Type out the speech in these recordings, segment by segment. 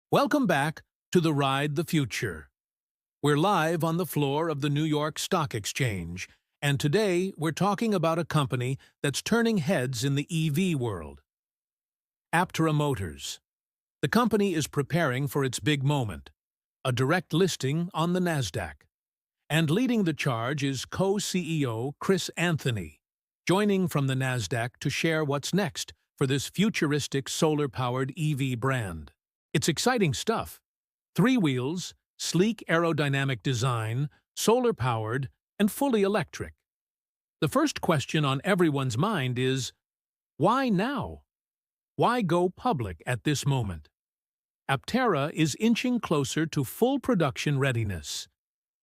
Welcome back to the Ride the Future. We're live on the floor of the New York Stock Exchange, and today we're talking about a company that's turning heads in the EV world. Aptera Motors. The company is preparing for its big moment, a direct listing on the Nasdaq. And leading the charge is co-CEO Chris Anthony, joining from the Nasdaq to share what's next for this futuristic solar-powered EV brand. It's exciting stuff. 3 wheels, sleek aerodynamic design, solar-powered, and fully electric. The first question on everyone's mind is, why now? Why go public at this moment? Aptera is inching closer to full production readiness.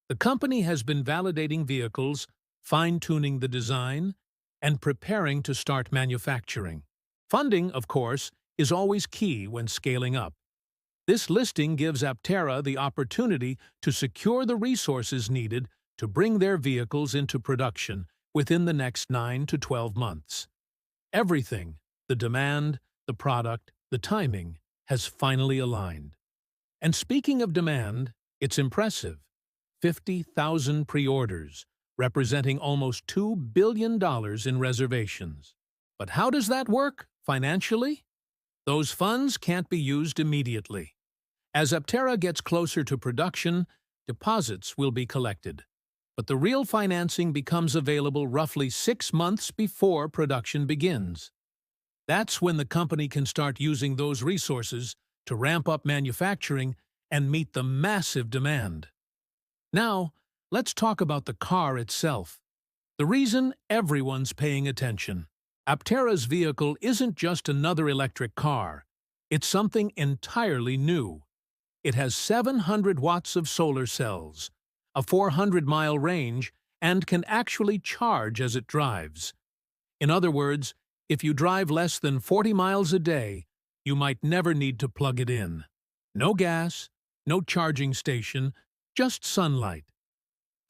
The company has been validating vehicles, fine-tuning the design, and preparing to start manufacturing. Funding, of course, is always key when scaling up. This listing gives Aptera the opportunity to secure the resources needed to bring their vehicles into production within the next 9 to 12 months. Everything, the demand, the product, the timing, has finally aligned. And speaking of demand, it's impressive. 50,000 pre-orders, representing almost $2 billion in reservations. But how does that work financially? Those funds can't be used immediately. As Aptera gets closer to production, deposits will be collected. But the real financing becomes available roughly 6 months before production begins. That's when the company can start using those resources to ramp up manufacturing and meet the massive demand. Now, let's talk about the car itself. The reason everyone's paying attention. Aptera's vehicle isn't just another electric car. It's something entirely new. It has 700 watts of solar cells, a 400-mile range, and can actually charge as it drives. In other words, if you drive less than 40 miles a day, you might never need to plug it in. No gas, no charging station, just sunlight.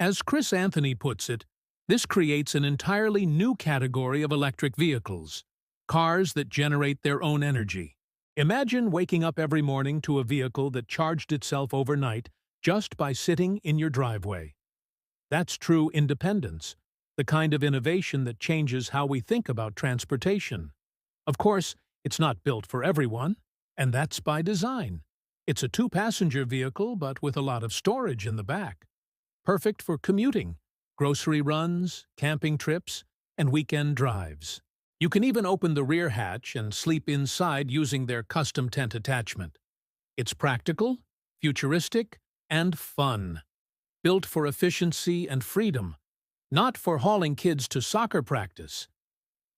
As Chris Anthony puts it, this creates an entirely new category of electric vehicles, cars that generate their own energy. Imagine waking up every morning to a vehicle that charged itself overnight just by sitting in your driveway. That's true independence, the kind of innovation that changes how we think about transportation. Of course, it's not built for everyone, and that's by design. It's a 2-passenger vehicle, but with a lot of storage in the back. Perfect for commuting, grocery runs, camping trips, and weekend drives. You can even open the rear hatch and sleep inside using their custom tent attachment. It's practical, futuristic, and fun. Built for efficiency and freedom, not for hauling kids to soccer practice.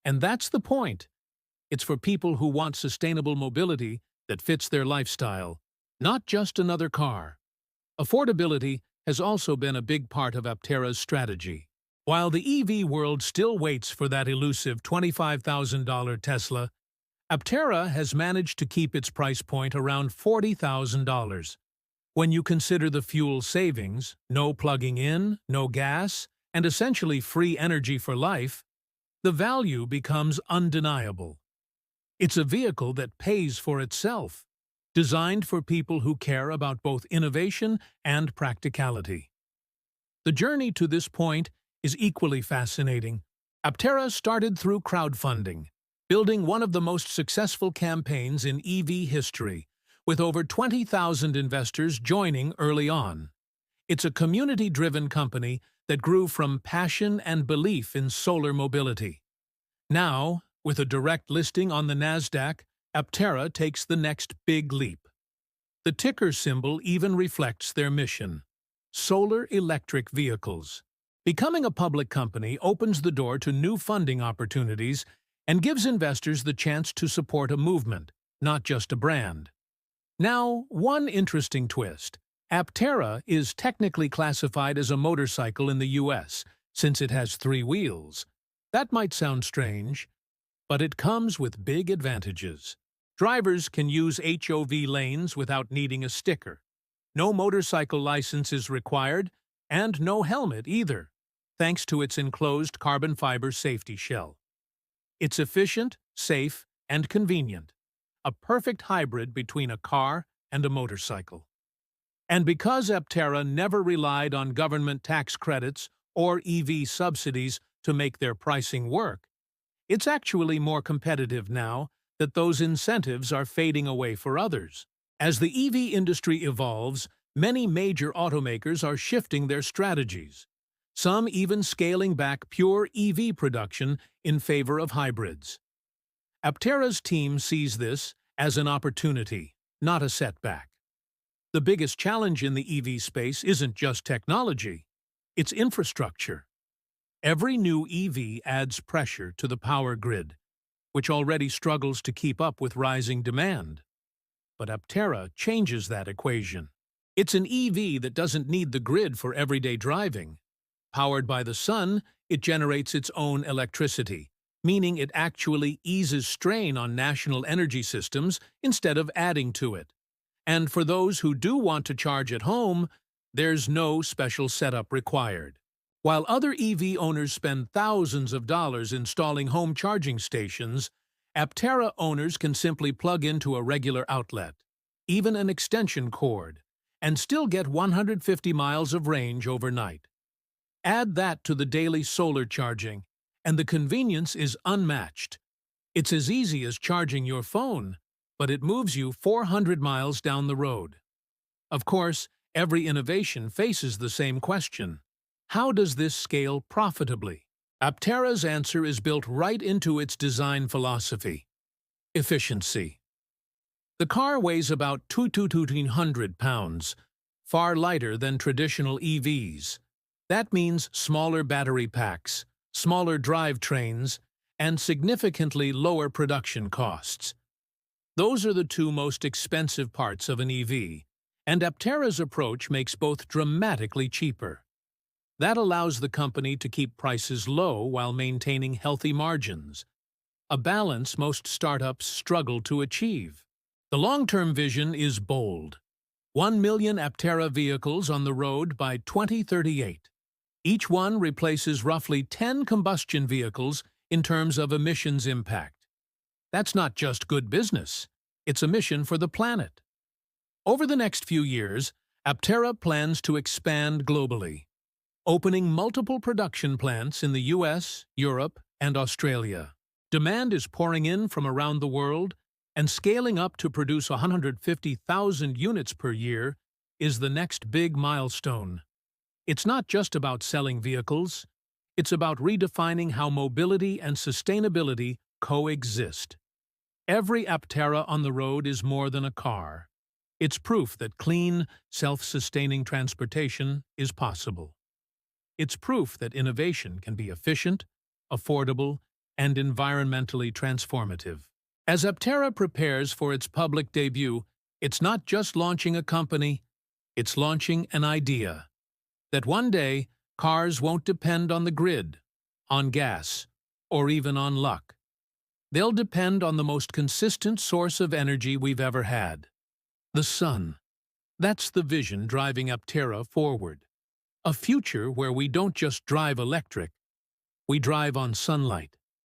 And that's the point. It's for people who want sustainable mobility that fits their lifestyle, not just another car. Affordability has also been a big part of Aptera's strategy. While the EV world still waits for that elusive $25,000 Tesla, Aptera has managed to keep its price point around $40,000. When you consider the fuel savings, no plugging in, no gas, and essentially free energy for life, the value becomes undeniable. It's a vehicle that pays for itself, designed for people who care about both innovation and practicality. The journey to this point is equally fascinating. Aptera started through crowdfunding, building one of the most successful campaigns in EV history, with over 20,000 investors joining early on. It's a community-driven company that grew from passion and belief in solar mobility. Now, with a direct listing on the Nasdaq, Aptera takes the next big leap. The ticker symbol even reflects their mission: solar electric vehicles. Becoming a public company opens the door to new funding opportunities and gives investors the chance to support a movement, not just a brand. Now, one interesting twist. Aptera is technically classified as a motorcycle in the US, since it has 3 wheels. That might sound strange, but it comes with big advantages. Drivers can use HOV lanes without needing a sticker. No motorcycle license is required, and no helmet either, thanks to its enclosed carbon fiber safety shell. It's efficient, safe, and convenient, a perfect hybrid between a car and a motorcycle. And because Aptera never relied on government tax credits or EV subsidies to make their pricing work, it's actually more competitive now that those incentives are fading away for others. As the EV industry evolves, many major automakers are shifting their strategies, some even scaling back pure EV production in favor of hybrids. Aptera's team sees this as an opportunity, not a setback. The biggest challenge in the EV space isn't just technology, it's infrastructure. Every new EV adds pressure to the power grid, which already struggles to keep up with rising demand. But Aptera changes that equation. It's an EV that doesn't need the grid for everyday driving. Powered by the sun, it generates its own electricity, meaning it actually eases strain on national energy systems instead of adding to it. And for those who do want to charge at home, there's no special setup required. While other EV owners spend thousands of dollars installing home charging stations, Aptera owners can simply plug into a regular outlet, even an extension cord, and still get 150 miles of range overnight. Add that to the daily solar charging, and the convenience is unmatched. It's as easy as charging your phone, but it moves you 400 miles down the road. Of course, every innovation faces the same question. How does this scale profitably? Aptera's answer is built right into its design philosophy: efficiency. The car weighs about 2,200 pounds, far lighter than traditional EVs. That means smaller battery packs, smaller drivetrains, and significantly lower production costs. Those are the two most expensive parts of an EV, and Aptera's approach makes both dramatically cheaper. That allows the company to keep prices low while maintaining healthy margins, a balance most startups struggle to achieve. The long-term vision is bold: 1 million Aptera vehicles on the road by 2038. Each one replaces roughly 10 combustion vehicles in terms of emissions impact. That's not just good business, it's a mission for the planet. Over the next few years, Aptera plans to expand globally, opening multiple production plants in the US, Europe, and Australia. Demand is pouring in from around the world, and scaling up to produce 150,000 units per year is the next big milestone. It's not just about selling vehicles, it's about redefining how mobility and sustainability coexist. Every Aptera on the road is more than a car. It's proof that clean, self-sustaining transportation is possible. It's proof that innovation can be efficient, affordable, and environmentally transformative. As Aptera prepares for its public debut, it's not just launching a company, it's launching an idea. That one day, cars won't depend on the grid, on gas, or even on luck. They'll depend on the most consistent source of energy we've ever had: the sun. That's the vision driving Aptera forward. A future where we don't just drive electric, we drive on sunlight.